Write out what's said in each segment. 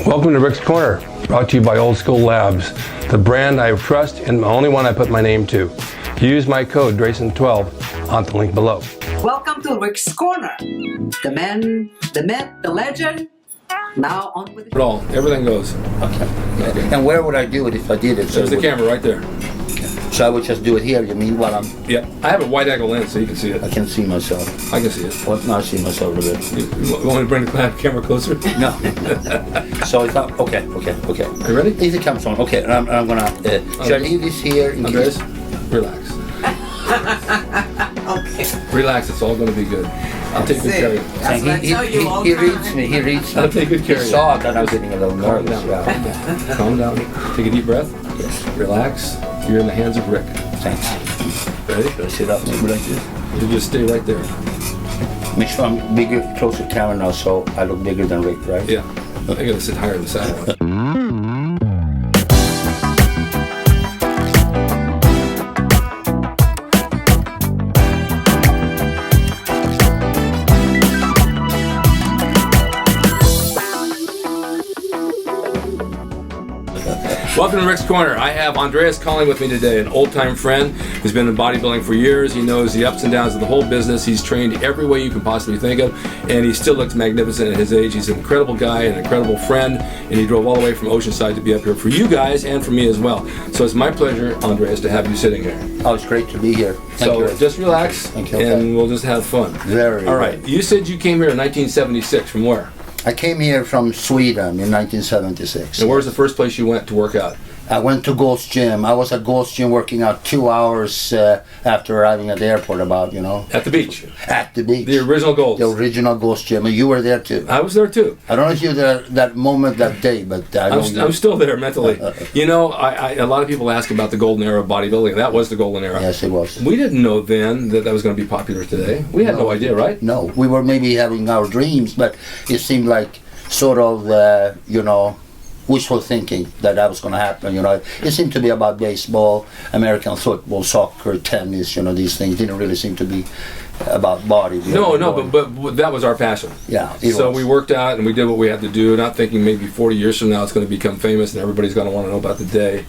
Welcome to Rick's Corner, brought to you by Old School Labs, the brand I trust and the only one I put my name to. Use my code drasin12 on the link below. Welcome to Rick's Corner. The man, the myth, the legend. Now on with it. All, everything goes. Okay. And where would I do it if I did it? So there's the camera right there. So I would just do it here, you mean, while I'm... Yeah, I have a wide angle lens so you can see it. I can see myself. I can see it. Well, now I see myself a bit. You want me to bring the camera closer? No. So I thought, okay. Are you ready? If it comes on, okay, I'm gonna... should I leave this here? Andreas, relax. Okay. Relax, it's all going to be good. I'll take good care of you. He reads me. I'll take good care of you. He saw that I was getting a little nervous. Calm down. Take a deep breath. Yes. Relax. You're in the hands of Rick. Thanks. Ready? Should I sit up maybe like this? You just stay right there. Make sure I'm bigger, closer to the camera now so I look bigger than Rick, right? Yeah. I gotta sit higher in the satellite. Welcome to Rick's Corner. I have Andreas Cahling with me today, an old-time friend who's been in bodybuilding for years. He knows the ups and downs of the whole business. He's trained every way you can possibly think of, and he still looks magnificent at his age. He's an incredible guy, an incredible friend, and he drove all the way from Oceanside to be up here for you guys and for me as well. So it's my pleasure, Andreas, to have you sitting here. Oh, it's great to be here. Thank you. Just relax, and we'll just have fun. Very. All right. You said you came here in 1976. From where? I came here from Sweden in 1976. And where's the first place you went to work out? I went to Ghost Gym. I was at Ghost Gym working out 2 hours after arriving at the airport about, At the beach? At the beach. The original Ghost? The original Ghost Gym. And you were there too. I was there too. I don't know if you were there that moment, that day, but I'm still there mentally. A lot of people ask about the golden era of bodybuilding. That was the golden era. Yes, it was. We didn't know then that was going to be popular today. We had no idea, right? No. We were maybe having our dreams, but it seemed like sort of, wishful thinking that was going to happen. It seemed to be about baseball, American football, soccer, tennis. These things didn't really seem to be about body. But that was our passion. Yeah. So we worked out and we did what we had to do, not thinking maybe 40 years from now it's going to become famous and everybody's going to want to know about the day.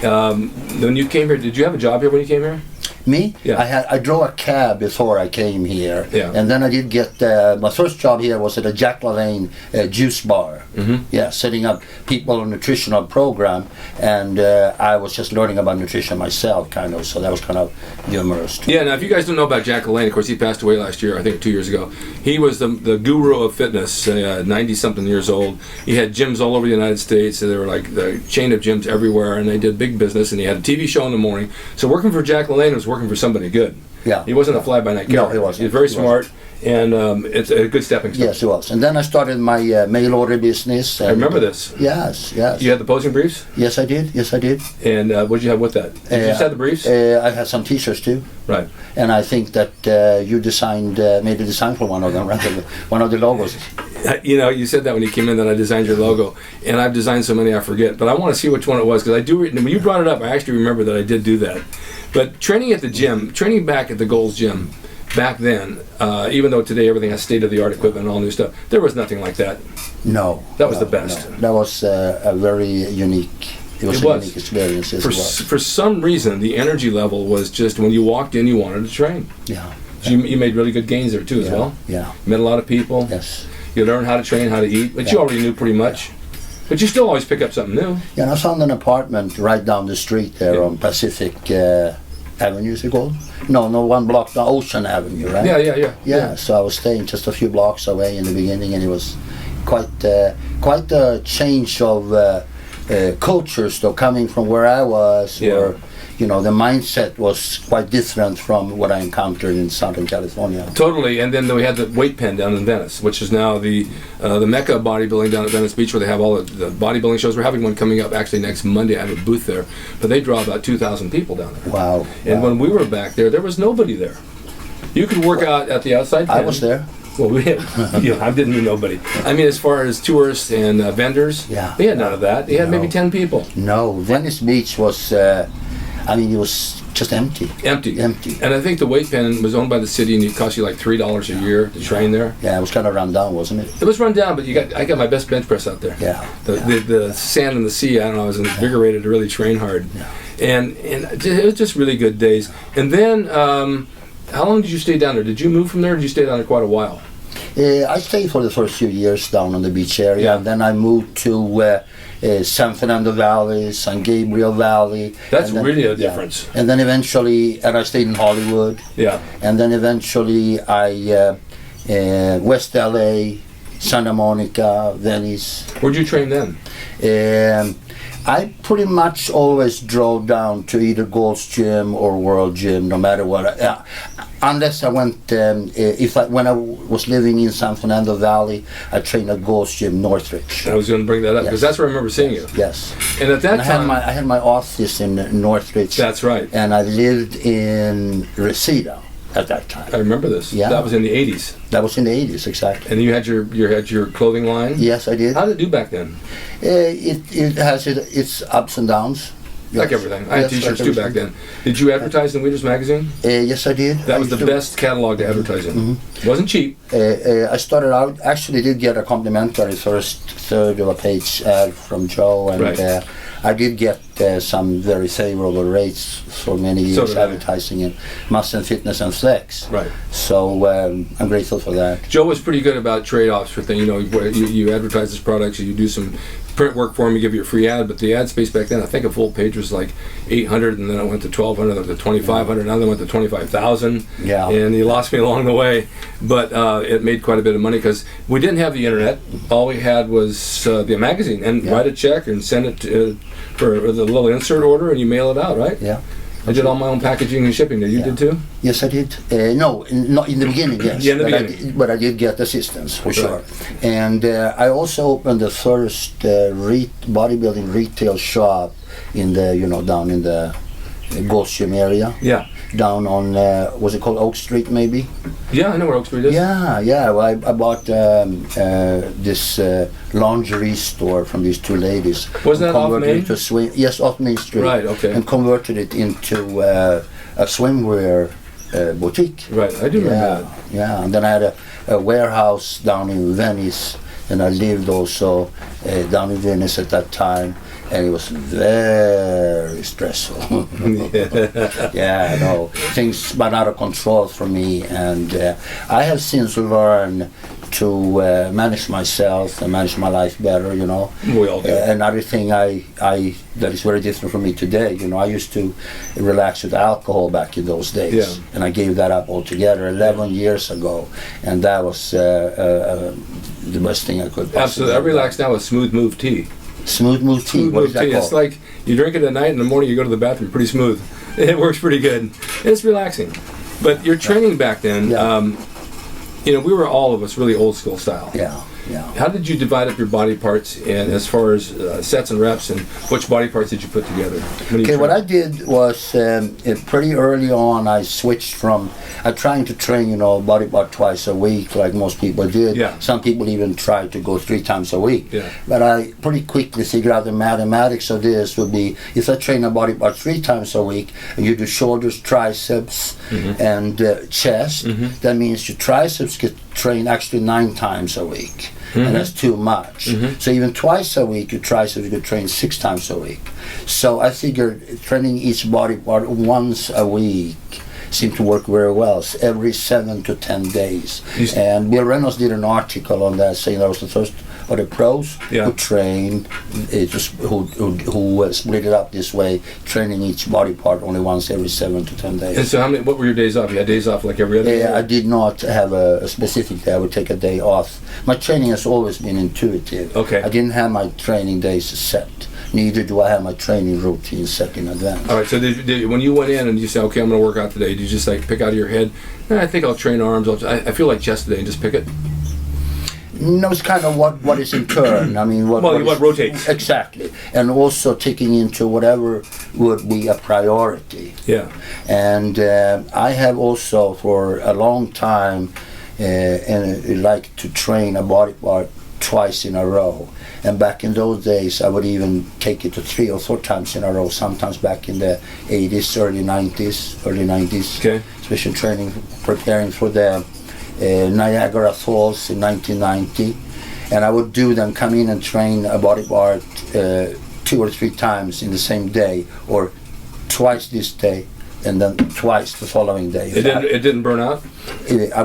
Yeah. When you came here, did you have a job here when you came here? Me? Yeah. I drove a cab before I came here. Yeah. And then I did get, my first job here was at a Alkaline juice bar. Mm-hmm. Yeah, setting up people on a nutritional program. And I was just learning about nutrition myself, kind of, so that was kind of humorous too. Yeah, now if you guys don't know about Alkaline, of course he passed away last year, I think 2 years ago. He was the guru of fitness, 90-something years old. He had gyms all over the United States, so they were like the chain of gyms everywhere, and they did big business, and he had a TV show in the morning. So working for Alkaline was working for somebody good. Yeah. He wasn't a fly-by-night character. No, he wasn't. He was very smart, and it's a good stepping stone. Yes, he was. And then I started my mail order business. I remember this. Yes. You had the posing briefs? Yes, I did. And what did you have with that? Did you just have the briefs? I had some T-shirts too. Right. And I think that you made a design for one of them, right? One of the logos. You said that when you came in that I designed your logo, and I've designed so many I forget. But I want to see which one it was, because I do. When you brought it up, I actually remember that I did do that. But training at the gym, training back at the Gold's Gym, back then, even though today everything has state-of-the-art equipment and all new stuff, there was nothing like that. No. That was the best. No. That was a very unique. It was a unique experience. For some reason, the energy level was just when you walked in, you wanted to train. Yeah. So you made really good gains there too, as well. Yeah. Met a lot of people. Yes. You learned how to train, how to eat, but you already knew pretty much. But you still always pick up something new. Yeah, and I found an apartment right down the street there on Pacific Avenue, is it called? No, one block down, Ocean Avenue, right? Yeah. So I was staying just a few blocks away in the beginning, and it was quite a change of cultures, though, coming from where I was, where the mindset was quite different from what I encountered in Southern California. Totally, and then we had the weight pen down in Venice, which is now the mecca of bodybuilding down at Venice Beach, where they have all the bodybuilding shows. We're having one coming up actually next Monday. I have a booth there, but they draw about 2,000 people down there. Wow. And when we were back there was nobody there. You could work out at the outside pen. I was there. Well, I didn't mean nobody. I mean, as far as tourists and vendors, they had none of that. They had maybe 10 people. No, Venice Beach was... I mean, it was just empty. Empty. Empty. And I think the weight pen was owned by the city, and it cost you like $3 a year to train there. Yeah, it was kind of run down, wasn't it? It was run down, but I got my best bench press out there. Yeah. The sand and the sea, I don't know, I was invigorated to really train hard. Yeah. And it was just really good days. And then, how long did you stay down there? Did you move from there, or did you stay down there quite a while? I stayed for the first few years down on the beach area, Yeah. and then I moved to San Fernando Valley, San Gabriel Valley. That's and then, really a difference. And then eventually, and I stayed in Hollywood. Yeah. And then eventually, West LA, Santa Monica, Venice. Where'd you train then? I pretty much always drove down to either Gold's Gym or World Gym, no matter what. Unless I went, when I was living in San Fernando Valley, I trained at Gold's Gym, Northridge. I was going to bring that up because that's where I remember seeing you. Yes. And at that time, I had my office in Northridge. That's right. And I lived in Reseda at that time. I remember this. Yeah. That was in the 80s. That was in the 80s, exactly. And you had your clothing line? Yes, I did. How did it do back then? It has its ups and downs. Like everything. I had t-shirts too back then. Did you advertise in Weeders Magazine? Yes, I did. That was the best catalog to advertise in. It wasn't cheap. I started out, actually did get a complimentary first third of a page ad from Joe, and Right. I did get some very favorable rates for many years advertising in Muscle and Fitness and Flex. Right. So I'm grateful for that. Joe was pretty good about trade-offs for things. You know, where you advertise his products, you do some print work for him, you give you a free ad, but the ad space back then, I think a full page was like 800, and then it went to 1,200, then it went to 2,500, now they went to 25,000. Yeah. And he lost me along the way, but it made quite a bit of money because we didn't have the internet. All we had was the magazine, and write a check and send it for the little insert order, and you mail it out, right? Yeah. I did all my own packaging and shipping. You did too? Yes, I did. No, not in the beginning, yes. Yeah, in the beginning. But I did get assistance, for sure. And I also opened the first bodybuilding retail shop in the, down in the Gold's Gym area. Yeah. Down on, was it called Oak Street, maybe? Yeah, I know where Oak Street is. Yeah. Well, I bought this lingerie store from these two ladies. Wasn't that off Main? Yes, off Main Street. Right, okay. And converted it into a swimwear boutique. Right, I do remember that. Yeah, and then I had a warehouse down in Venice, and I lived also down in Venice at that time, and it was very stressful. Yeah, I know. Things went out of control for me, and I have since learned to manage myself and manage my life better, We all do. another thing that is very different from me today, I used to relax with alcohol back in those days, Yeah. and I gave that up altogether 11 years ago, and that was the best thing I could possibly Absolutely. I relax now with Smooth Move tea. Smooth Move tea, what is that called? It's like you drink it at night, in the morning you go to the bathroom, pretty smooth. It works pretty good. It's relaxing. But your training back then, we were all of us really old school style. Yeah. How did you divide up your body parts, and as far as sets and reps, and which body parts did you put together? Okay, what I did was pretty early on I switched from trying to train body part twice a week like most people did. Yeah. Some people even tried to go 3 times a week. Yeah. But I pretty quickly figured out the mathematics of this would be if I train a body part 3 times a week and you do shoulders, triceps, and chest, that means your triceps get trained actually 9 times a week. And that's too much. So even twice a week, your triceps could train 6 times a week. So I figured training each body part once a week seemed to work very well. So every 7 to 10 days. And Bill Reynolds did an article on that, saying that was the first of the pros who trained, who split it up this way, training each body part only once every 7 to 10 days. And so what were your days off? You had days off like every other day? I did not have a specific day. I would take a day off. My training has always been intuitive. Okay. I didn't have my training days set. Neither do I have my training routine set in advance. All right, so when you went in and you said, okay, I'm going to work out today, did you just pick out of your head, I think I'll train arms, I feel like chest today, and just pick it? No, it's kind of what is in turn. I mean, what rotates. Exactly. And also taking into whatever would be a priority. Yeah. And I have also for a long time like to train a body part twice in a row. And back in those days, I would even take it to 3 or 4 times in a row, sometimes back in the 80s, early 90s, Okay. especially training, preparing for the Niagara Falls in 1990. And I would do them, come in and train a body part 2 or 3 times in the same day, or twice this day, and then twice the following day. It didn't burn out?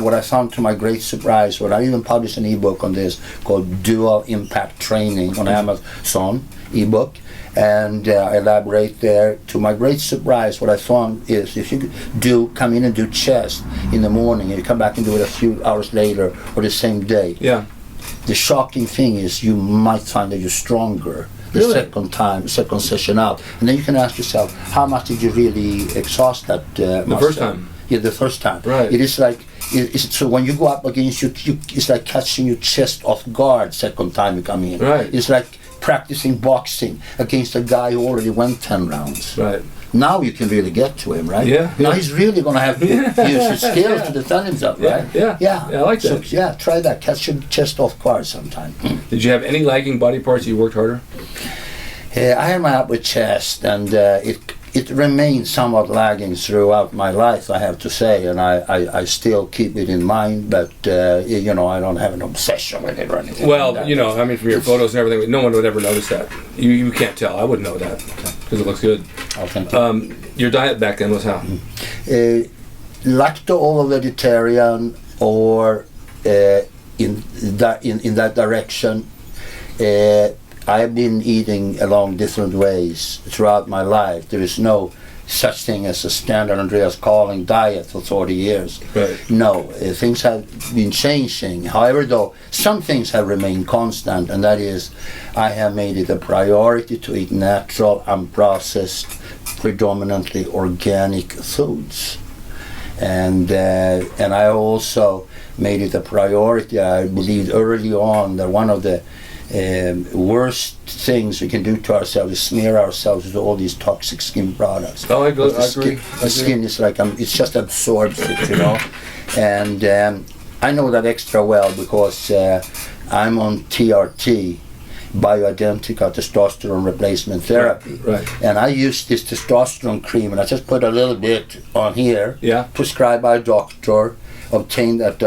What I found to my great surprise, I even published an ebook on this called Dual Impact Training on Amazon ebook, and I elaborate there. To my great surprise, what I found is if you come in and do chest in the morning and you come back and do it a few hours later or the same day, Yeah. the shocking thing is you might find that you're stronger the Really? second session out. And then you can ask yourself, how much did you really exhaust that muscle? The first time. Yeah, the first time. Right. It is like, so when you go up against it's like catching your chest off guard second time you come in. Right. It's like practicing boxing against a guy who already went 10 rounds. Right. Now you can really get to him, right? Yeah. Now he's really going to have to use his skills to defend himself, right? Yeah. I like that. So, yeah, try that. Catch your chest off guard sometime. Did you have any lagging body parts you worked harder? I had my upper chest, and it remained somewhat lagging throughout my life, I have to say, and I still keep it in mind, but I don't have an obsession with it or anything. Well, like that. I mean, from your photos and everything, no one would ever notice that. You can't tell. I wouldn't know that because it looks good. Oh, thank you. Your diet back then was how? Lacto-ovo-vegetarian, or in that direction. I've been eating along different ways throughout my life. There is no such thing as a standard Andreas Cahling diet for 40 years. Right. No, things have been changing. However, though, some things have remained constant, and that is I have made it a priority to eat natural, unprocessed, predominantly organic foods. And I also made it a priority. I believed early on that one of the worst things we can do to ourselves is smear ourselves with all these toxic skin products. Oh, I agree. The skin is like, it's just absorbs it, And I know that extra well because I'm on TRT, bioidentical testosterone replacement therapy. Right. And I use this testosterone cream, and I just put a little bit on here, Yeah. prescribed by a doctor, obtained at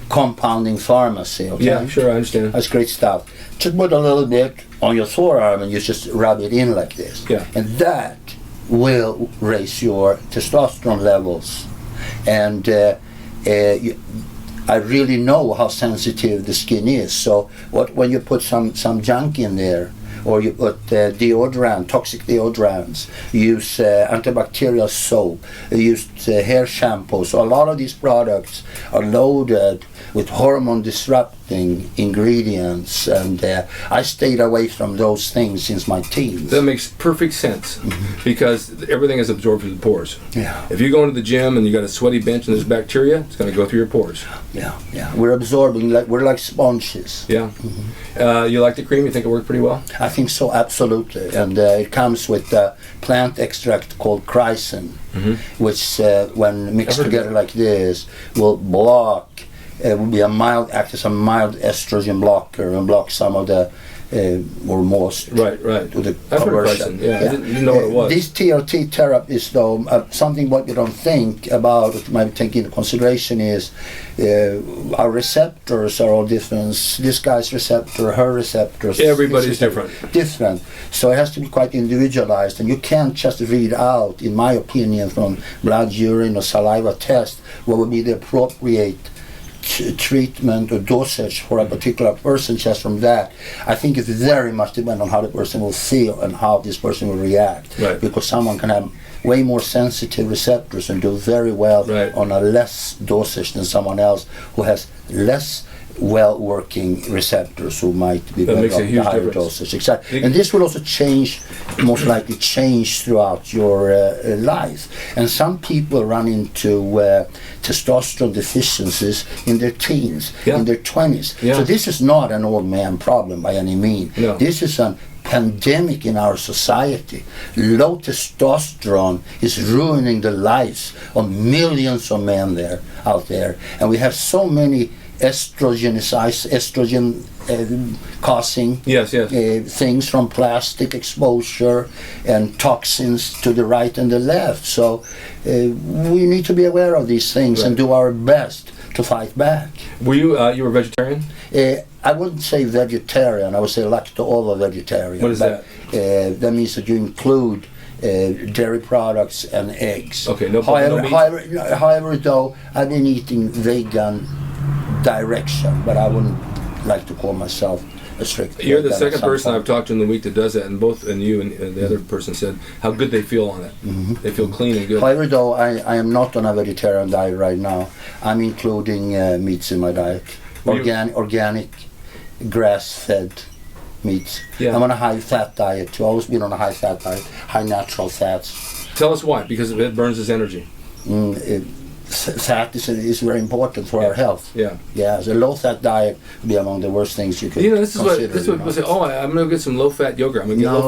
compounding pharmacy. Okay? Yeah, sure, I understand. That's great stuff. Just put a little bit on your forearm and you just rub it in like this. Yeah. And that will raise your testosterone levels. And I really know how sensitive the skin is. So when you put some junk in there, or you put toxic deodorants, use antibacterial soap, use hair shampoo. So a lot of these products are loaded with hormone disrupting ingredients, and I stayed away from those things since my teens. That makes perfect sense because everything is absorbed through the pores. Yeah. If you go into the gym and you got a sweaty bench and there's bacteria, it's going to go through your pores. Yeah. We're absorbing, we're like sponges. Yeah. You like the cream? You think it worked pretty well? I think so, absolutely. And it comes with a plant extract called chrysin, which when mixed together like this will block, will be act as a mild estrogen blocker and block some of the or most Right. to the I've heard of conversion. chrysin. Yeah, I didn't know what it was. These TRT therapies, though, something what you don't think about, what you might take into consideration is our receptors are all different. This guy's receptor, her receptors. Everybody's different. Different. So it has to be quite individualized, and you can't just read out, in my opinion, from blood, urine, or saliva test what would be the appropriate treatment or dosage for a particular person just from that. I think it very much depends on how the person will feel and how this person will react. Right. Because someone can have way more sensitive receptors and do very well on a less dosage than someone else who has less well-working receptors who might be That better makes a on huge higher difference. dosage. Exactly. And this will also most likely change throughout your life. And some people run into testosterone deficiencies in their teens, in their 20s. Yeah. So this is not an old man problem by any means. No. This is a pandemic in our society. Low testosterone is ruining the lives of millions of men out there. And we have so many estrogen causing Yes, yes. things from plastic exposure and toxins to the right and the left. So we need to be aware of these things and do our best to fight back. Were you were vegetarian? I wouldn't say vegetarian. I would say lacto-ovo vegetarian. What is that? That means that you include dairy products and eggs. Okay, no meat? However, though, I've been eating vegan direction, but I wouldn't like to call myself a strict You're the vegan second at some person point. I've talked to in the week that does that, and you and the other person said how good they feel on it. They feel clean and good. However, though, I am not on a vegetarian diet right now. I'm including meats in my diet. Organic, grass-fed meats. Yeah. I'm on a high-fat diet too. I've always been on a high-fat diet, high natural fats. Tell us why. Because it burns his energy. Fat is very important for our health. Yeah. Yeah, so a low-fat diet would be among the worst things you could This is consider. what people say. Oh, I'm going to get some low-fat yogurt. I'm going to get No,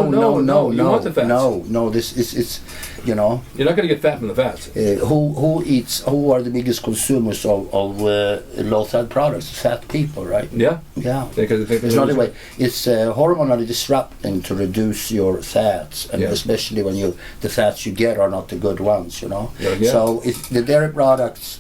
low-fat. no. You want the fats. No. This is it's You're not going to get fat from the fats. who are the biggest consumers of low-fat products? Fat people, right? Yeah. Yeah. Because they think It's not a way. It's hormonally disrupting to reduce your fats, and especially when the fats you get are not the good ones, Yeah. So the dairy products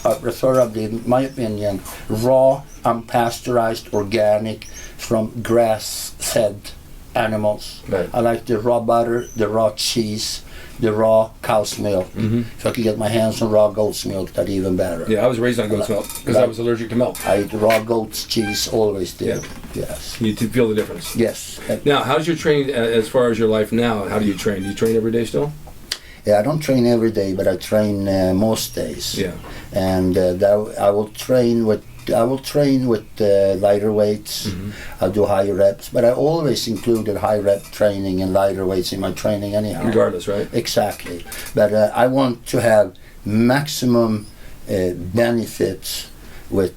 are preferably, in my opinion, raw, unpasteurized, organic, from grass-fed animals. Right. I like the raw butter, the raw cheese, the raw cow's milk. If I could get my hands on raw goat's milk, that'd even better. Yeah, I was raised on goat's milk because I was allergic to milk. I eat raw goat's cheese, always did. Yes. You feel the difference. Yes. Now, how's your training as far as your life now? How do you train? Do you train every day still? Yeah, I don't train every day, but I train most days. Yeah. And I will train with lighter weights. I'll do higher reps, but I always included high rep training and lighter weights in my training anyhow. Regardless, right? Exactly. But I want to have maximum benefits with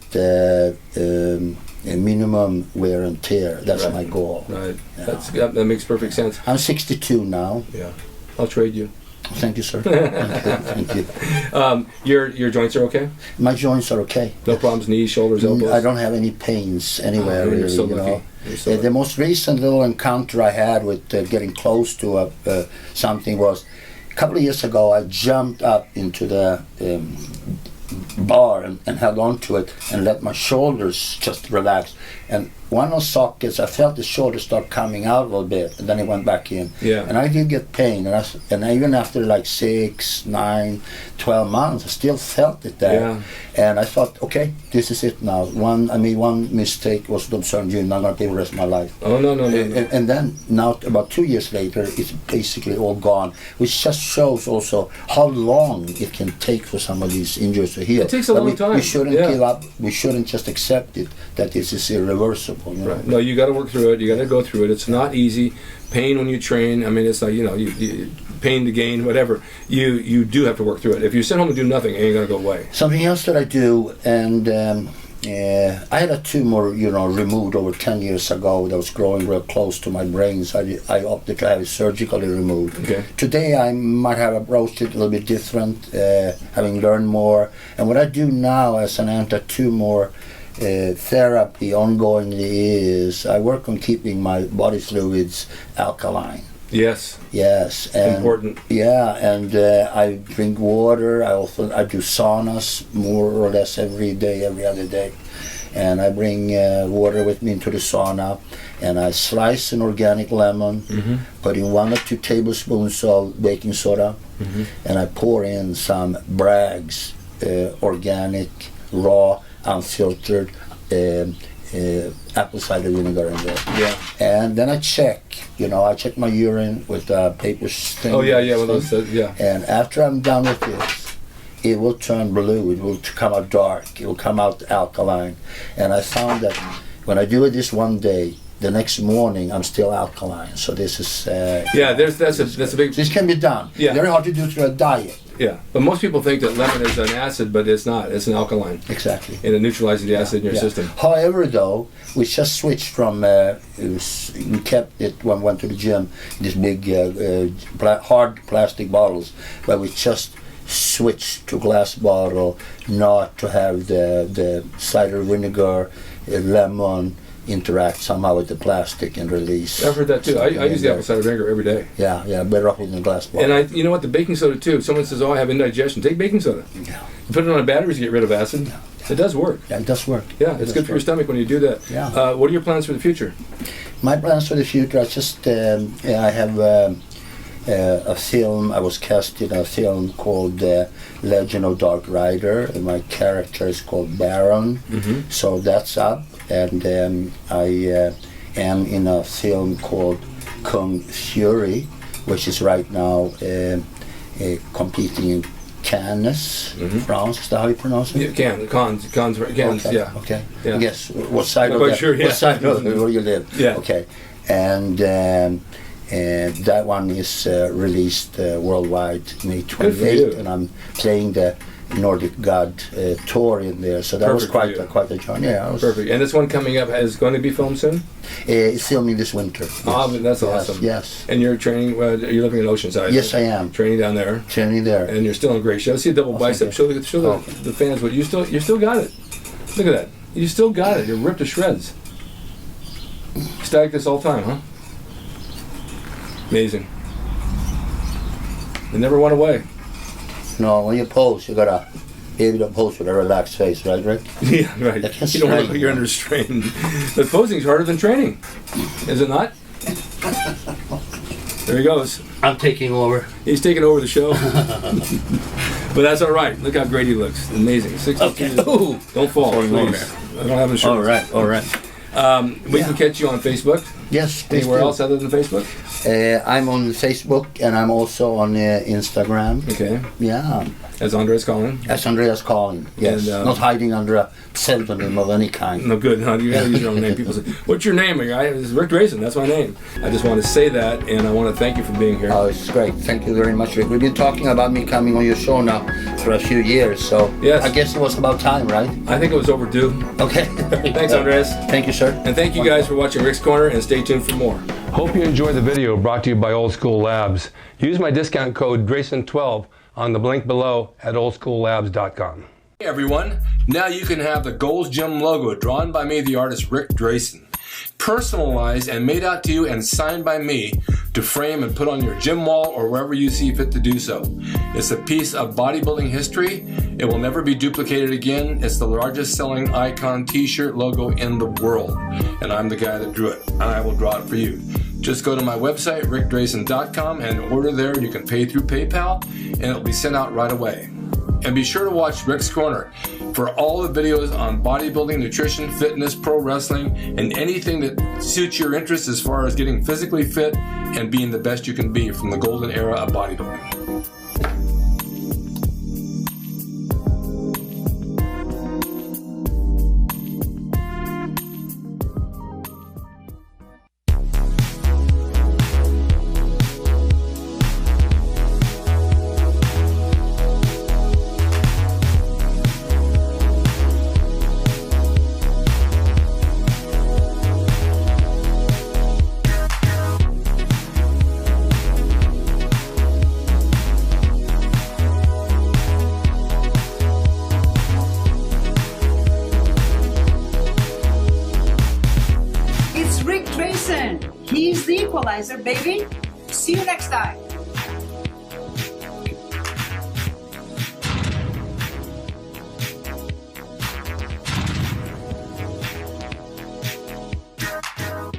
minimum wear and tear. That's my goal. Right. Yeah. That makes perfect sense. I'm 62 now. Yeah. I'll trade you. Thank you, sir. Thank you. Your joints are okay? My joints are okay. No problems, knees, shoulders, elbows? I don't have any pains anywhere, You're really. so lucky. You're so lucky. The most recent little encounter I had with getting close to something was a couple of years ago. I jumped up into the bar and held on to it and let my shoulders just relax. And one of those sockets, I felt the shoulder start coming out a little bit, and then it went back in. Yeah. And I did get pain, and even after like 6, 9, 12 months, I still felt it there. Yeah. And I thought, okay, this is it now. I made one mistake, was to observe you, and I'm going to pay the rest of my life. Oh, no. And then now, about 2 years later, it's basically all gone, which just shows also how long it can take for some of these injuries to heal. It takes a long time. We shouldn't give up. We shouldn't just accept it, that this is irreversible. You know? Right. No, you got to work through it. You got to go through it. It's not easy. Pain when you train. I mean, it's like, you pain to gain, whatever. You do have to work through it. If you sit home and do nothing, it ain't going to go away. Something else that I do, and I had a tumor, removed over 10 years ago that was growing real close to my brain, so I opted to have it surgically removed. Okay. Today I might have approached it a little bit different, having learned more. And what I do now as an anti-tumor therapy ongoingly is I work on keeping my body fluids alkaline. Yes. Yes. And important. Yeah, and I drink water. I do saunas more or less every day, every other day. And I bring water with me into the sauna, and I slice an organic lemon, put in 1 or 2 tablespoons of baking soda, and I pour in some Bragg's organic, raw, unfiltered apple cider vinegar in there. Yeah. And then I check my urine with a paper thing. Oh, yeah. Well, those, yeah. And after I'm done with this, it will turn blue. It will come out dark. It will come out alkaline. And I found that when I do it this one day, the next morning I'm still alkaline. So this is that's a big. This can be done. Yeah. Very hard to do through a diet. Yeah, but most people think that lemon is an acid, but it's not. It's an alkaline. Exactly. And it neutralizes the acid in your system. However, though, we just switched from we kept it when we went to the gym, these big hard plastic bottles, but we just switch to glass bottle, not to have the cider vinegar, lemon interact somehow with the plastic and release. I've heard that too. I use the apple cider vinegar every day. Yeah, better off with the glass bottle. And you know what, the baking soda too. Someone says, "Oh, I have indigestion." Take baking soda. Yeah. You put it on batteries to get rid of acid. Yeah. It does work. Yeah, it does work. Yeah, it's good for your stomach when you do that. Yeah. What are your plans for the future? My plans for the future, I have a film. I was cast in a film called Legend of Dark Rider, and my character is called Baron. Mm-hmm. So that's up, and I am in a film called Kung Fury, which is right now competing in Cannes, France. Is that how you pronounce it? Yeah, Cannes, Okay. yeah. Okay. Yeah. Yes. What side Not of quite the, sure, yeah. what side of where you live? Yeah. Okay. And that one is released worldwide May Good for you. 28th, and I'm playing the Nordic God tour in there. So that was Perfect for quite a journey. Yeah, it was, Perfect. And this one coming up is going to be filmed soon? It's filming this winter. Ah, but that's Yes, awesome. Yes. And you're training, you're living in Oceanside. Yes, I am. Training down there. Training there. And you're still in great shape. I see a double thank bicep. you. Show the fans what you still got it. Look at that. You still got it. You're ripped to shreds. Static this all the time, huh? Amazing. It never went away. No, when you pose, you gotta be able to pose with a relaxed face, right, Rick? Yeah, right. That can You don't look strain like you're you. under strain. But posing's harder than training. Is it not? There he goes. I'm taking over. He's taking over the show. But that's all right. Look how great he looks. Amazing. 62. Okay. Ooh. Don't fall, Sorry, please. I don't have insurance. All right. We can catch you on Facebook. Yes, please Anywhere do. else other than Facebook? I'm on Facebook, and I'm also on Instagram. Okay. Yeah, As Andreas Cahling. that's Andreas Cahling. Yes, And, not hiding under a pseudonym of any kind. No good. No, you gotta use your own name. People say, "What's your name?" It's Rick Drasin. That's my name. I just want to say that, and I want to thank you for being here. Oh, it's great. Thank you very much, Rick. We've been talking about me coming on your show now for a few years, so Yes. I guess it was about time, right? I think it was overdue. Okay. Thanks, Andreas. Thank you, sir. And thank you guys for watching Rick's Corner, and stay tuned for more. Hope you enjoyed the video brought to you by Old School Labs. Use my discount code DRASIN12 on the link below at oldschoollabs.com. Hey everyone, now you can have the Gold's Gym logo drawn by me, the artist Rick Drasin. Personalized and made out to you and signed by me to frame and put on your gym wall or wherever you see fit to do so. It's a piece of bodybuilding history. It will never be duplicated again. It's the largest selling icon t-shirt logo in the world. And I'm the guy that drew it, and I will draw it for you. Just go to my website, rickdrasin.com, and order there. You can pay through PayPal, and it'll be sent out right away. And be sure to watch Rick's Corner for all the videos on bodybuilding, nutrition, fitness, pro wrestling, and anything that suits your interests as far as getting physically fit and being the best you can be from the golden era of bodybuilding. It's Rick Drasin. He's the equalizer, baby. See you next time.